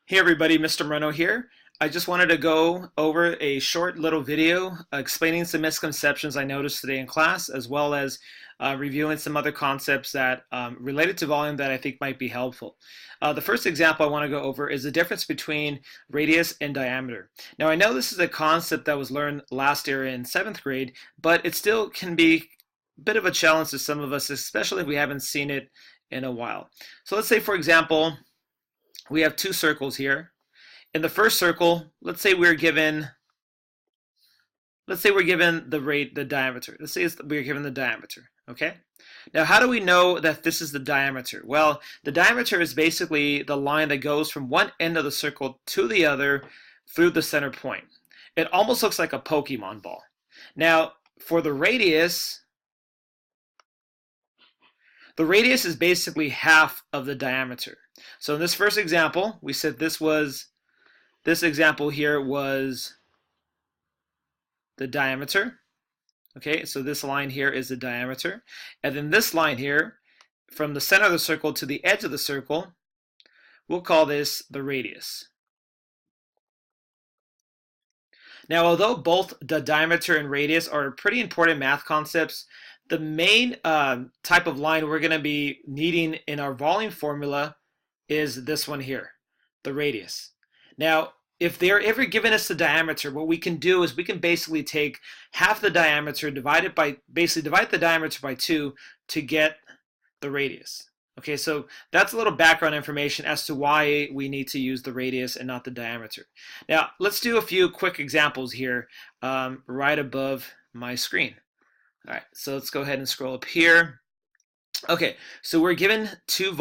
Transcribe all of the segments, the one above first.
Hey everybody, Mr. Moreno here. I just wanted to go over a short little video explaining some misconceptions I noticed today in class, as well as reviewing some other concepts that related to volume that I think might be helpful. The first example I want to go over is the difference between radius and diameter. Now I know this is a concept that was learned last year in 7th grade, but it still can be a bit of a challenge to some of us, especially if we haven't seen it in a while. So let's say, for example, we have two circles here. In the first circle, let's say we're given the diameter. Let's say we're given the diameter, okay? Now, how do we know that this is the diameter? Well, the diameter is basically the line that goes from one end of the circle to the other through the center point. It almost looks like a Pokemon ball. Now, for the radius is basically half of the diameter. So in this first example, we said this example here was the diameter. Okay, so this line here is the diameter. And then this line here, from the center of the circle to the edge of the circle, we'll call this the radius. Now, although both the diameter and radius are pretty important math concepts, the main type of line we're going to be needing in our volume formula is this one here, the radius. Now, if they're ever given us the diameter, what we can do is we can basically take half the diameter, divide the diameter by 2 to get the radius. Okay, so that's a little background information as to why we need to use the radius and not the diameter. Now, let's do a few quick examples here right above my screen. All right, so let's go ahead and scroll up here. Okay, so we're given two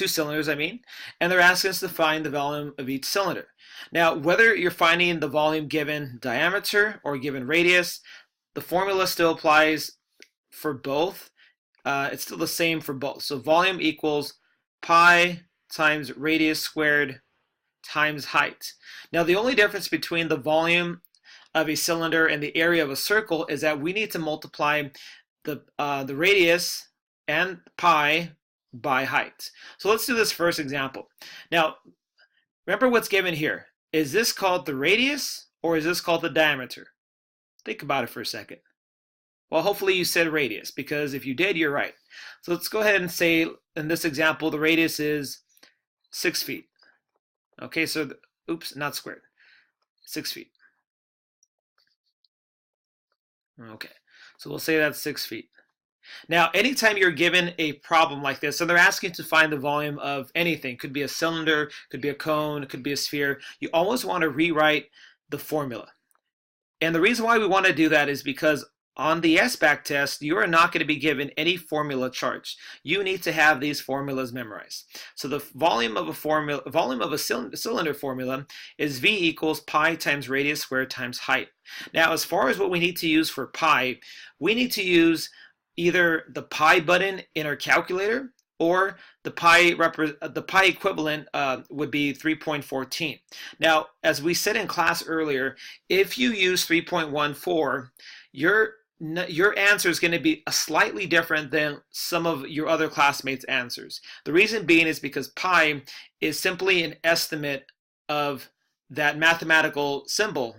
cylinders, and they're asking us to find the volume of each cylinder. Now, whether you're finding the volume given diameter or given radius, the formula still applies for both. It's still the same for both. So volume equals pi times radius squared times height. Now, the only difference between the volume of a cylinder and the area of a circle is that we need to multiply the radius and pi by height. So let's do this first example. Now, remember what's given here. Is this called the radius or is this called the diameter? Think about it for a second. Well, hopefully you said radius, because if you did, you're right. So let's go ahead and say, in this example, the radius is 6 feet. Okay, so, oops, not squared. 6 feet. Okay, so we'll say that's 6 feet. Now, anytime you're given a problem like this, and they're asking to find the volume of anything, could be a cylinder, could be a cone, could be a sphere, you always want to rewrite the formula. And the reason why we want to do that is because on the SBAC test, you are not going to be given any formula charts. You need to have these formulas memorized. So the volume of a cylinder formula is V equals pi times radius squared times height. Now, as far as what we need to use for pi, we need to use either the pi button in our calculator, or the pi equivalent would be 3.14. Now, as we said in class earlier, if you use 3.14, your answer is going to be slightly different than some of your other classmates' answers. The reason being is because pi is simply an estimate of that mathematical symbol,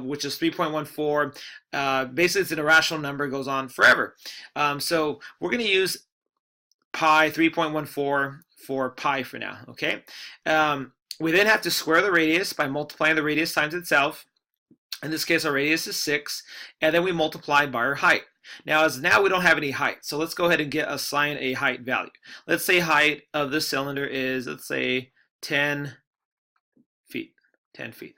which is 3.14. Basically, it's an irrational number, goes on forever. So we're going to use pi 3.14 for pi for now, okay? We then have to square the radius by multiplying the radius times itself. In this case, our radius is 6, and then we multiply by our height. Now we don't have any height, so let's go ahead and assign a height value. Let's say height of this cylinder is, let's say, 10 feet. 10 feet.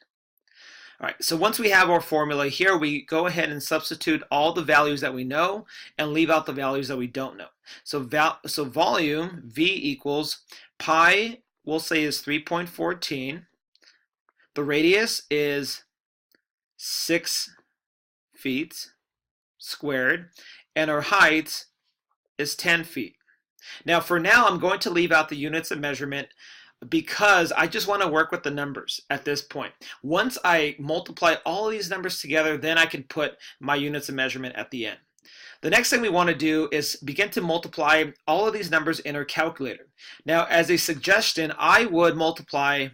All right, so once we have our formula here, we go ahead and substitute all the values that we know and leave out the values that we don't know. So volume, V equals pi, we'll say, is 3.14. The radius is 6 feet squared, and our height is 10 feet. Now, for now, I'm going to leave out the units of measurement because I just want to work with the numbers at this point. Once I multiply all of these numbers together, then I can put my units of measurement at the end. The next thing we want to do is begin to multiply all of these numbers in our calculator. Now, as a suggestion, I would multiply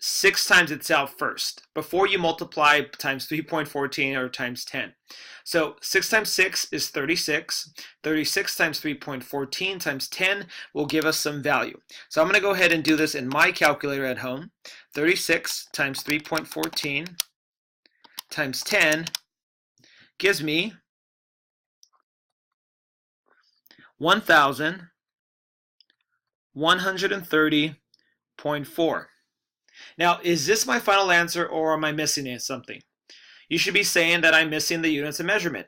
6 times itself first before you multiply times 3.14 or times 10. So 6 times 6 is 36. 36 times 3.14 times 10 will give us some value. So I'm going to go ahead and do this in my calculator at home. 36 times 3.14 times 10 gives me 1,130.4. Now, is this my final answer, or am I missing something? You should be saying that I'm missing the units of measurement.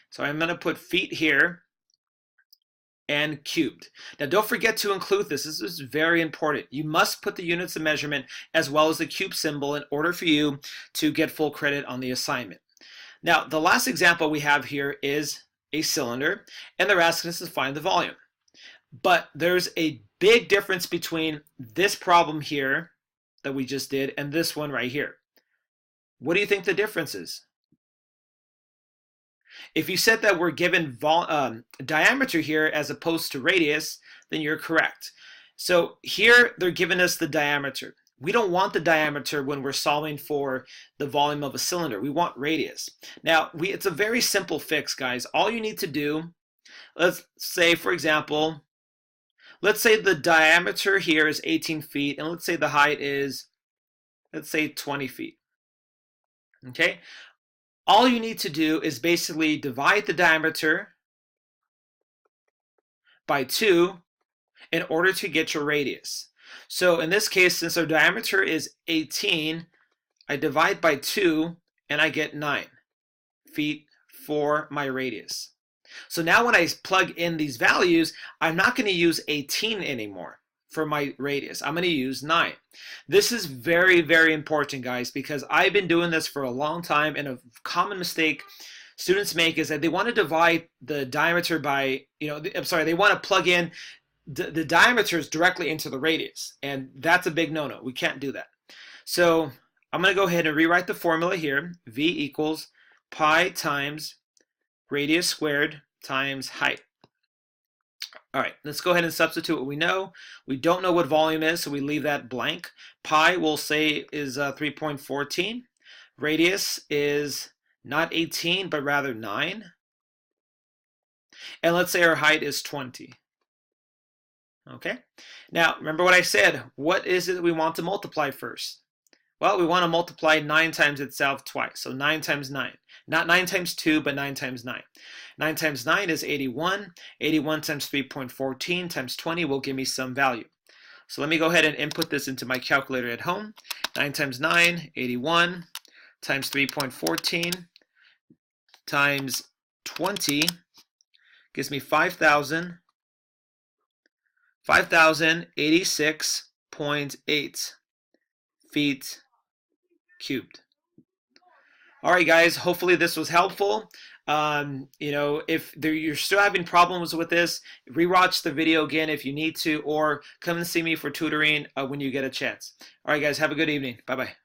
So I'm going to put feet here and cubed. Now, don't forget to include this. This is very important. You must put the units of measurement as well as the cube symbol in order for you to get full credit on the assignment. Now, the last example we have here is a cylinder, and they're asking us to find the volume. But there's a big difference between this problem here that we just did and this one right here. What do you think the difference is? If you said that we're given diameter here as opposed to radius, then you're correct. So here they're giving us the diameter. We don't want the diameter when we're solving for the volume of a cylinder. We want radius. Now, it's a very simple fix, guys. All you need to do, let's say, for example, let's say the diameter here is 18 feet, and let's say the height is, let's say, 20 feet. Okay? All you need to do is basically divide the diameter by 2 in order to get your radius. So in this case, since our diameter is 18, I divide by 2 and I get 9 feet for my radius. So now when I plug in these values, I'm not going to use 18 anymore for my radius. I'm going to use 9. This is very, very important, guys, because I've been doing this for a long time, and a common mistake students make is that they want to divide the diameter by, they want to plug in the diameters directly into the radius, and that's a big no-no. We can't do that. So I'm going to go ahead and rewrite the formula here. V equals pi times radius squared times height. All right, let's go ahead and substitute what we know. We don't know what volume is, so we leave that blank. Pi, we'll say, is 3.14. Radius is not 18, but rather 9. And let's say our height is 20. Okay, now remember what I said. What is it that we want to multiply first? Well, we want to multiply 9 times itself twice. So 9 times 9. Not 9 times 2, but 9 times 9. 9 times 9 is 81. 81 times 3.14 times 20 will give me some value. So let me go ahead and input this into my calculator at home. 9 times 9, 81, times 3.14 times 20 gives me 5,086.8 feet cubed. All right, guys, hopefully this was helpful. If you're still having problems with this, rewatch the video again if you need to, or come and see me for tutoring when you get a chance. All right, guys, have a good evening. Bye-bye.